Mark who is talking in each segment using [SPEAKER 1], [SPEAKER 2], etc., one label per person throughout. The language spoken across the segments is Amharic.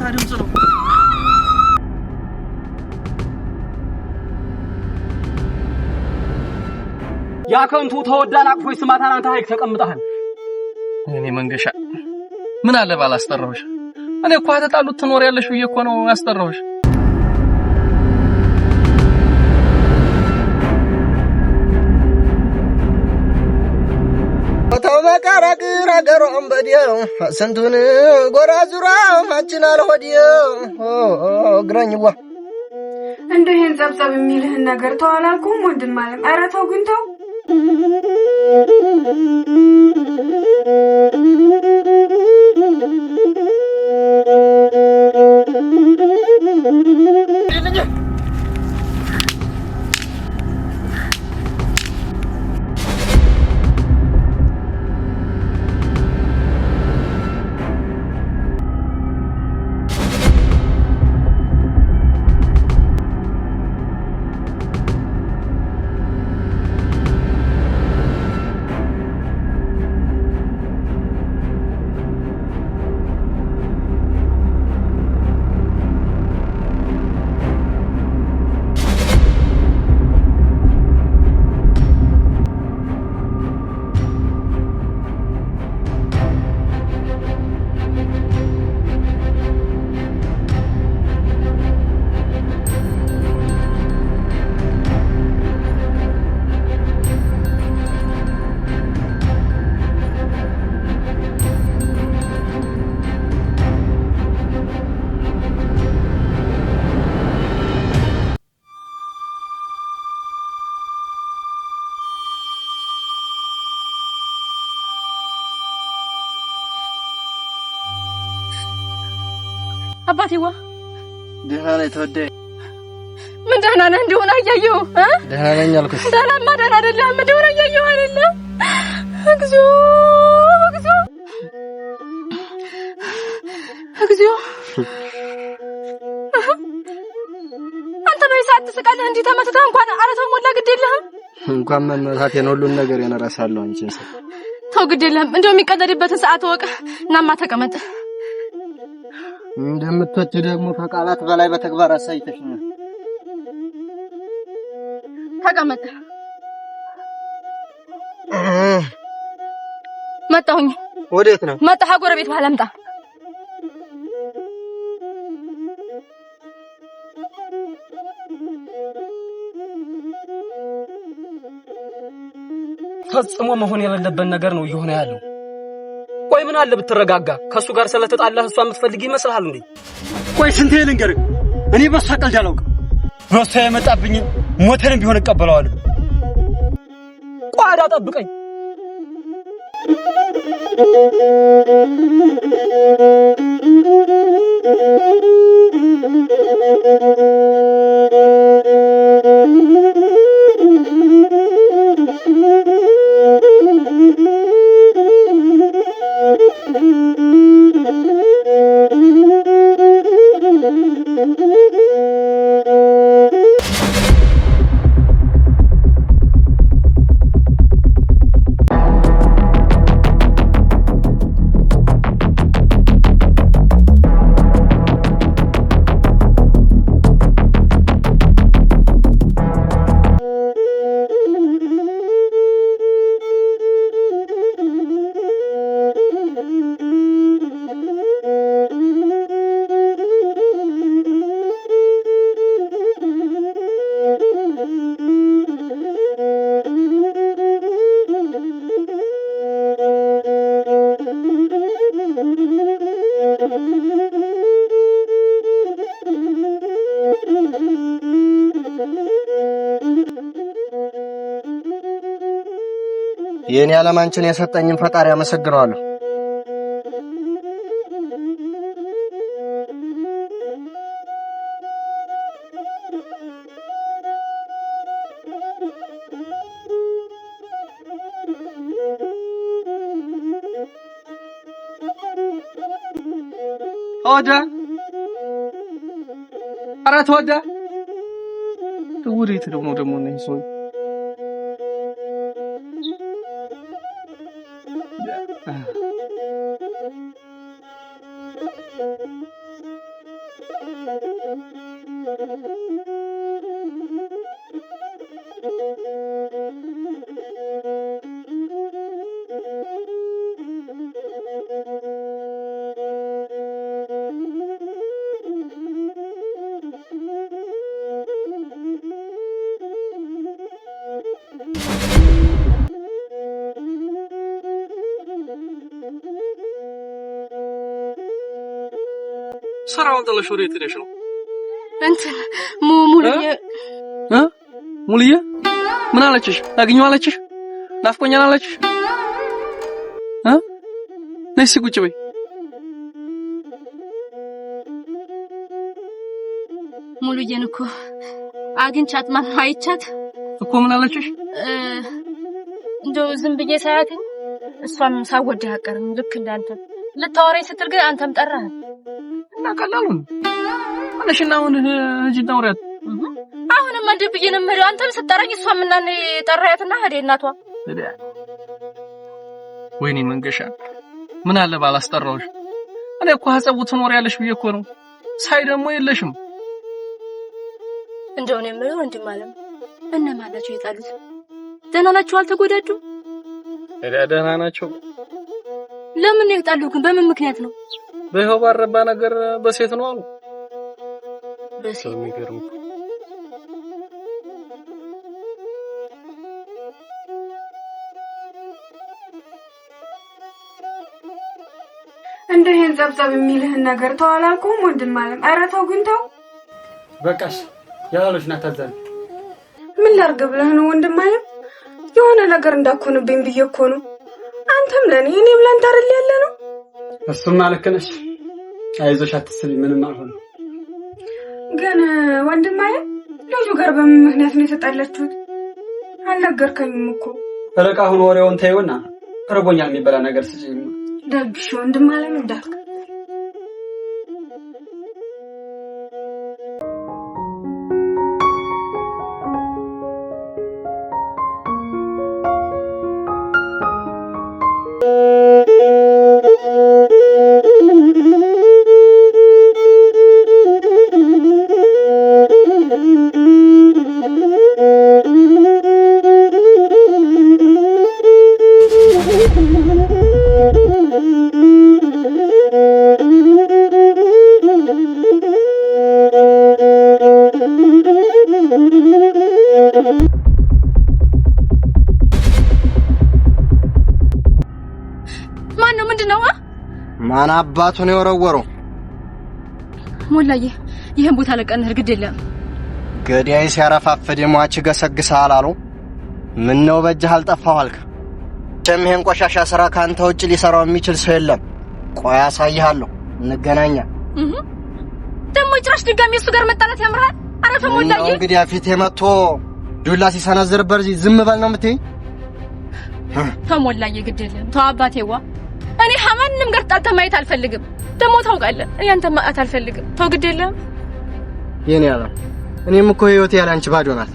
[SPEAKER 1] ድምጽ ነው ያከንቱ ተወዳን አቅፎይ ስማታን አንተ ሀይቅ ተቀምጣሃል
[SPEAKER 2] እኔ መንገሻ ምን አለ ባላስጠራውሽ እኔ እኮ አተጣሉት ትኖር ያለሽ ብዬ እኮ ነው ያስጠራውሽ
[SPEAKER 3] ተወቃራቅ ረገሮም በዲዮ ሰንቱን ጎራዙራ ማችናል ሆዲዮ ግረኝዋ
[SPEAKER 4] እንደ ይሄን ጸብጸብ የሚልህን ነገር ተዋላልኩም ወንድም ማለት ኧረ ተው ግን ተው አባቴዋ
[SPEAKER 3] ደህና ነኝ ተወደይ
[SPEAKER 4] ምን ደህና ነህ እንደሆነ አያየው
[SPEAKER 3] ደህና ነኝ አልኩሽ
[SPEAKER 4] ደህናማ ደህና አይደለም እንደሆነ አያየው አይደለም እግዚኦ እግዚኦ እግዚኦ አንተ በይሳት ስቃለህ እንዴ ተመተታ እንኳን አረተው ሞላ ግድ የለህም
[SPEAKER 3] እንኳን መመታት የነሉን ነገር የነራሳለሁ አንቺን
[SPEAKER 4] ተው ግድ የለህም እንደው የሚቀደድበትን ሰዓት ወቅ እናማ ተቀመጥ
[SPEAKER 3] እንደምትወጪ ደግሞ ከቃላት በላይ በተግባር አሳይተሽኛል
[SPEAKER 4] ተቀመጥ መጣሁኝ
[SPEAKER 3] ወዴት ነው
[SPEAKER 4] መጣህ ጎረቤት ባለምጣ
[SPEAKER 1] ፈጽሞ መሆን የሌለበት ነገር ነው እየሆነ ያለው ቆይ ምን አለ ብትረጋጋ ከሱ ጋር ስለተጣላህ እሷ የምትፈልግ ይመስልሃል እንዴ
[SPEAKER 5] ቆይ ስንቴ ልንገርህ እኔ በሷ ቀልድ አላውቅም በሷ የመጣብኝ ሞተንም ቢሆን እቀበለዋለሁ
[SPEAKER 1] ቋዳ ጠብቀኝ
[SPEAKER 3] የኔ ዓለማንችን የሰጠኝን ፈጣሪ አመሰግናለሁ
[SPEAKER 2] ተወዳ ኧረ ተወዳ ወዴት ደግሞ ነኝ ሰው ስራውን ጥለሽ ወዴት ሄደሽ ነው?
[SPEAKER 4] እንትን ሙሉዬ
[SPEAKER 2] ሙሉዬ ምን አለችሽ? አግኘው አለችሽ? ናፍቆኛል አለችሽ? ነይ እስኪ ቁጭ በይ።
[SPEAKER 4] ሙሉዬን እኮ አግኝቻት አይቻት
[SPEAKER 2] እኮ ምን አለችሽ?
[SPEAKER 4] እንደው ዝም ብዬ ሳያት እሷም ሳወድህ አቀርም ልክ እንዳንተ ልታወራኝ ስትል ግን አንተም ጠራህ
[SPEAKER 2] እና ቀላሉ አለሽና አሁን እጅ ታውሪያት
[SPEAKER 4] አሁንም አድብዬ ነው የምሄደው አንተም ስትጠራኝ እሷም እና እኔ ጠራያትና ሄደ እናቷ
[SPEAKER 2] ወይኔ መንገሻ ምን አለ ባላስጠራውሽ እኔ እኮ ሐጸቡ ትኖሪያለሽ ብዬ እኮ ነው ሳይ ደግሞ የለሽም
[SPEAKER 4] እንደው ነው የምለው ወንድም አለም እነማን ናቸው የጣሉት ደህና ናቸው አልተጎዳዱ
[SPEAKER 2] ደህና ናቸው
[SPEAKER 4] ለምን ነው የጣሉ ግን በምን ምክንያት ነው
[SPEAKER 2] በይኸው ባረባ ነገር በሴት ነው አሉ
[SPEAKER 4] በሴት
[SPEAKER 2] የሚገርም
[SPEAKER 6] እንደ ይሄን ጸብጸብ የሚልህን ነገር ተዋላልኩም ወንድም አለም ኧረ ተው ግን ተው
[SPEAKER 5] በቃሽ ያላለሽ ናታዘን
[SPEAKER 6] ምን ላርግ ብለህ ነው ወንድም አለም የሆነ ነገር እንዳኮንብኝ ብዬ እኮ ነው አንተም ለኔ እኔም ላንተ አይደል ያለ ነው
[SPEAKER 5] እሱማ ልክ ነሽ አይዞሽ አትስቢ ምንም አልሆነም
[SPEAKER 6] ግን ወንድም አለም ልጁ ጋር በምን ምክንያት ነው የተጣላችሁት አልነገርከኝም እኮ
[SPEAKER 5] በቃ አሁን ወሬውን ተይውና እርቦኛል የሚበላ ነገር ስጪኝ
[SPEAKER 6] ደግሽ ወንድም አለም እንዳልክ
[SPEAKER 3] ማን አባቱ ነው የወረወረው
[SPEAKER 4] ሞላዬ ይሄን ቦታ ለቀን እርግድ የለም
[SPEAKER 3] ገዳይ ሲያረፋፍድ ሟች ገሰግሳል አሉ ምን ነው በእጅህ አልጠፋው አልክ ጀምሄን ቆሻሻ ስራ ካንተ ውጭ ሊሰራው የሚችል ሰው የለም ቆይ አሳይሃለሁ እንገናኛ
[SPEAKER 4] ደሞ ጭራሽ ድጋሚ እሱ ጋር መጣላት ያምራል አረፈ ሞላዬ
[SPEAKER 3] እንግዲህ አፊት የመቶ ዱላ ሲሰነዝር በርዚ ዝም በል ነው የምትይ
[SPEAKER 4] ተሞላዬ ግድ የለም ተው አባቴዋ እኔ ማንንም ጋር ጣልተ ማየት አልፈልግም ደሞ ታውቃለህ እኔ አንተ ማአት አልፈልግም ተው ግድ የለም
[SPEAKER 3] የኔ ያለው እኔም እኮ ህይወቴ ያለ አንቺ ባዶ ናት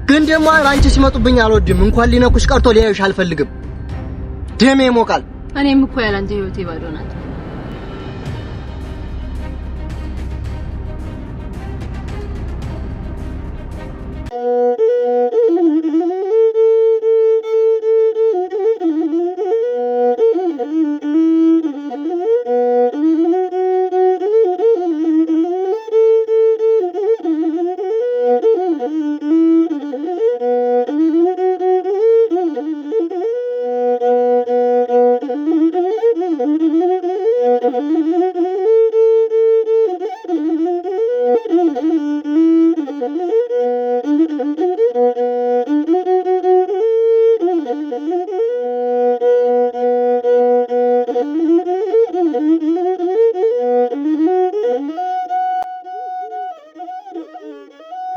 [SPEAKER 3] ግን ደሞ አንቺ ሲመጡብኝ አልወድም እንኳን ሊነኩሽ ቀርቶ ሊያዩሽ አልፈልግም ደሜ ይሞቃል
[SPEAKER 4] እኔም እኮ ያለ አንተ ህይወቴ ባዶ ናት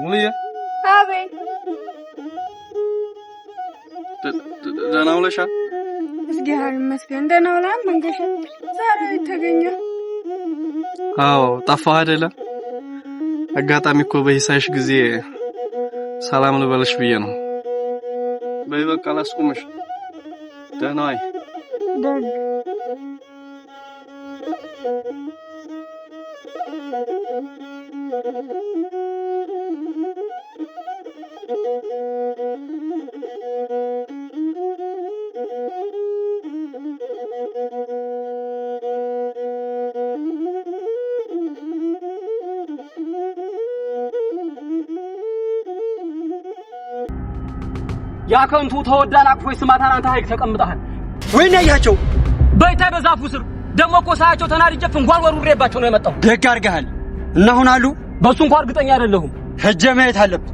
[SPEAKER 2] ሙሉዬ
[SPEAKER 6] አቤት
[SPEAKER 2] ደህና ውለሻል
[SPEAKER 6] እግዚአብሔር ይመስገን ደህና ውለሃል መንገሻ ዛሬ ተገኘ
[SPEAKER 2] አዎ ጠፋህ አይደለ አጋጣሚ እኮ በሂሳይሽ ጊዜ ሰላም ልበልሽ ብዬ ነው በይበቃ ላስቆምሽ ደህና አይ ደግ
[SPEAKER 1] ያከንቱ ተወዳን አቅፎ ስማታን አንተ ሀይቅ ተቀምጠሃል
[SPEAKER 5] ወይኔ ያያቸው
[SPEAKER 1] በይታ በዛፉ ስር ደሞ እኮ ሳያቸው ተናድጄ ፍንጓል ወሩሬባቸው ነው የመጣው።
[SPEAKER 5] ደግ አድርገሃል። እና አሁን አሉ
[SPEAKER 1] በሱ እንኳን እርግጠኛ አይደለሁም።
[SPEAKER 5] ሄጄ ማየት አለብኝ።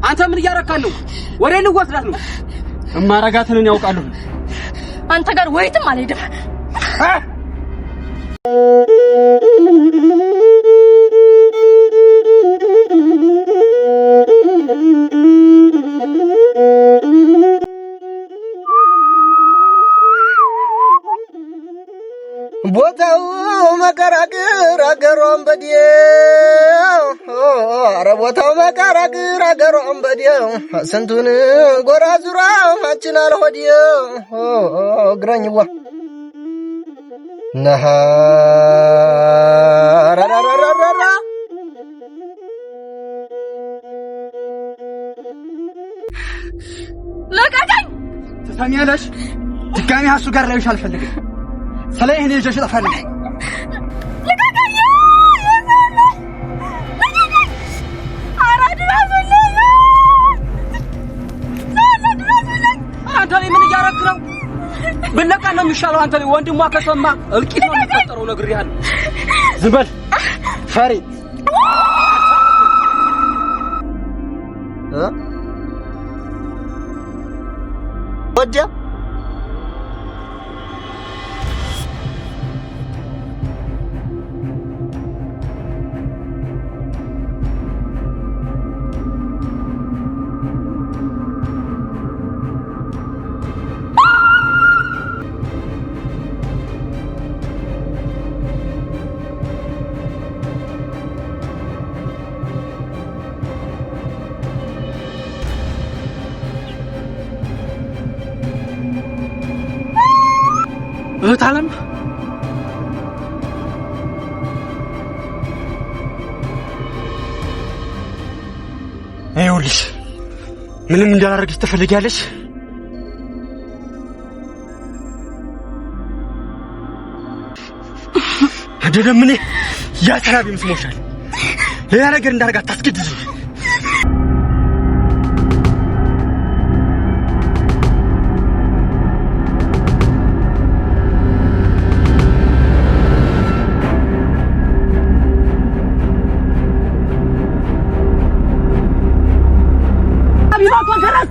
[SPEAKER 1] አንተ ምን እያረካህ ነው? ወሬ ልወስዳት ነው?
[SPEAKER 5] እማረጋትን ያውቃሉ።
[SPEAKER 4] አንተ ጋር ወይትም አልሄድም።
[SPEAKER 3] ቦታው መቀራቅር አገሯን በዲያው አረ ቦታው መቀራቅር አገሯን በዲያው ስንቱን ጎራ ዙራ ማችን አልሆዲያው እግረኝዋ ነሃ ረረረረረ
[SPEAKER 4] ለቀቀኝ።
[SPEAKER 5] ትሰሚያለሽ? ድጋሚ እሱ ጋር ላይሽ አልፈልግም። ሰላይ እኔ ልጅሽ ተፈልግ
[SPEAKER 4] ለቀቀኝ።
[SPEAKER 1] አንተ ምን እያረክ ነው? ብለቃ ነው የሚሻለው። አንተ ወንድሟ ከሰማ እልቂት ነው የሚፈጠረው። ነግሬሃለሁ።
[SPEAKER 5] ዝም በል ፈሪ
[SPEAKER 3] ወዲያ
[SPEAKER 5] ታለም ይኸውልሽ ምንም እንዳላረግሽ ትፈልጊያለሽ? አይደለም እኔ ያ ተራቢ መስሞሻል። ሌላ ነገር እንዳረጋት ታስገድጂ።
[SPEAKER 1] አቢባ ተገረስ